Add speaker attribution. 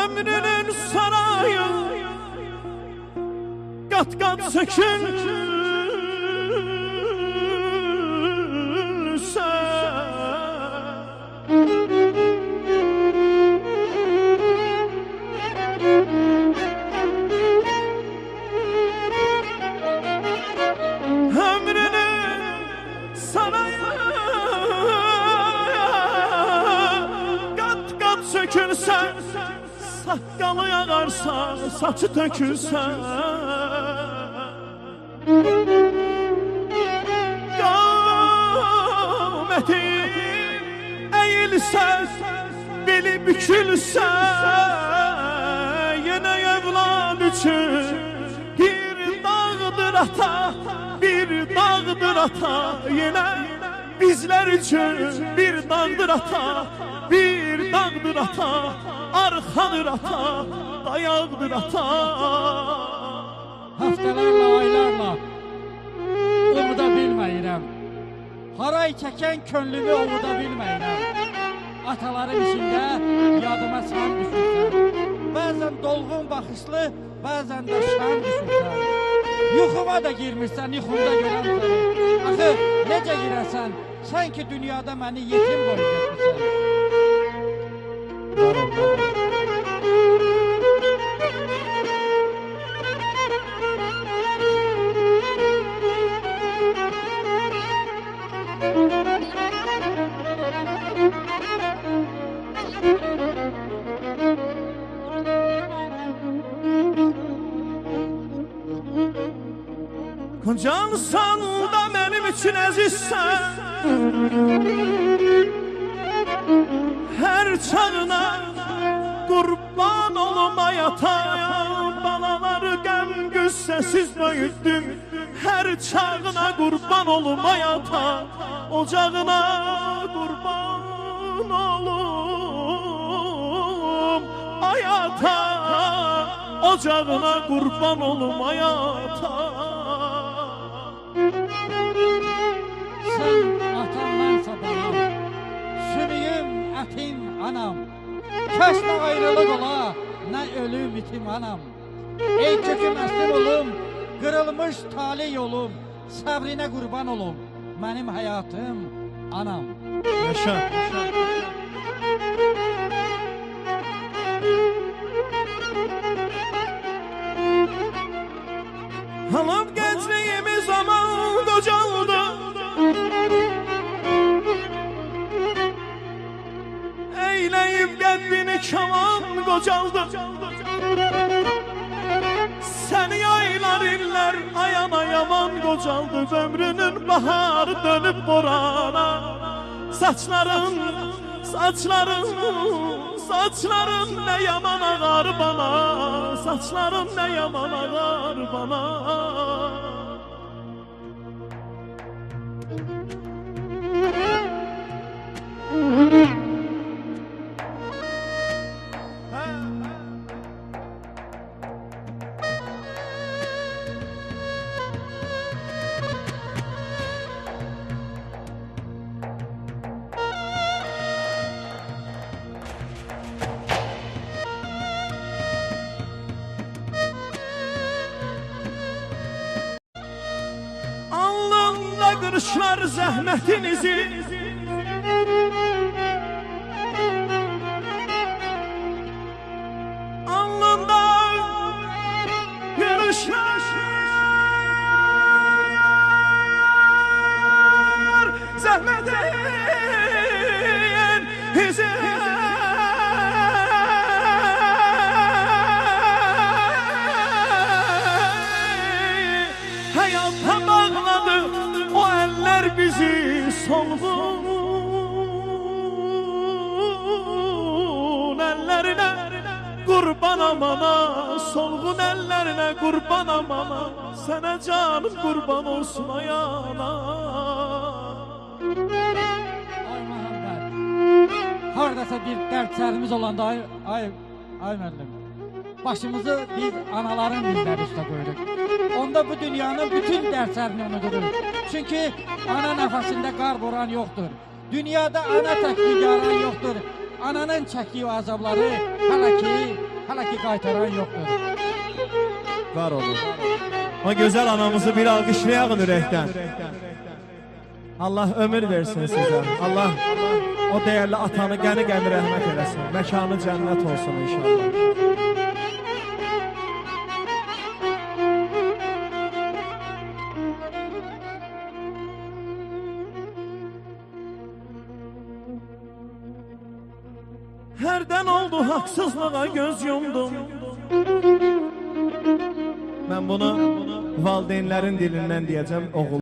Speaker 1: Ömrünün sarayı kat kat sökülse, ömrünün sarayı kat kat sökülse, sakalı yakarsa, saçı tökülse, qameti eğilse, beli bükülse, yine evlad üçün bir dağdır ata, bir dağdır ata, yine bizler üçün bir dağdır ata, bir dağdır ata, arxadır ata, dayaqdır ata.
Speaker 2: Haftalarla, aylarla unuda bilməyirəm. Haray çəkən könlümü unuda bilməyirəm. Atalarım içində yadıma sən düşürsən. Bəzən dolğun baxışlı, bəzən də şən düşürsən. Yuxuma da girmirsən, yuxumda görəm səni. Axı, necə girəsən? Sən ki dünyada məni yetim qoyub getmirsən.
Speaker 1: Kocansan da benim için əzizsən, her çağına kurban olmayata, balaları qəm qüssəsiz böyüttüm. Her çağına kurban olmayata, ocağına kurban olum ayata, ocağına kurban olmayata.
Speaker 2: Sen atamdansa banam, sümüyüm, ətim, anam. Kəsmə ayrılıq ola, nə ölüm itim anam. Ey köküm əslim olum, qırılmış tali yolum, səbrinə qurban olum, mənim həyatım, anam.
Speaker 1: Yaşa, yaşa. Hanım gençliğimiz zaman kocaldı, eyleyip kendini kaman kocaldı. Seni yaylar iller ayana yaman kocaldı. Ömrünün baharı dönüp borana, saçların, saçların, saçların ne yaman ağar bana, saçların ne yaman ağar bana. Kırışlar zəhmətinizi, alnında kırışlar zəhmətinizi. Hayata bağladı o eller bizi, solgun ellerine kurban amana, solgun ellerine kurban amana, sana canım kurban olsun ayağına.
Speaker 2: Ay Məhəmməd, haradasa bir dərdlərimiz olanda ay müəllim, başımızı biz anaların dizləri üstə qoyuruq. Onda bu dünyanın bütün dərslərini unuduruq. Çünkü ana nəfəsində qar boran yoxdur. Dünyada ana təkligaran yoxdur. Ananın çəkdiyi azabları hələ ki Hələ ki qaytaran yoxdur.
Speaker 1: Var olun. O güzel anamızı bir alkışlayalım yürekten. Allah ömür versin size. Allah o değerli atanı gəni rəhmət eləsin. Məkanı cennet olsun inşallah. Herden oldu haksızlığa göz yumdum. Ben bunu valideynlerin dilinden diyeceğim oğul.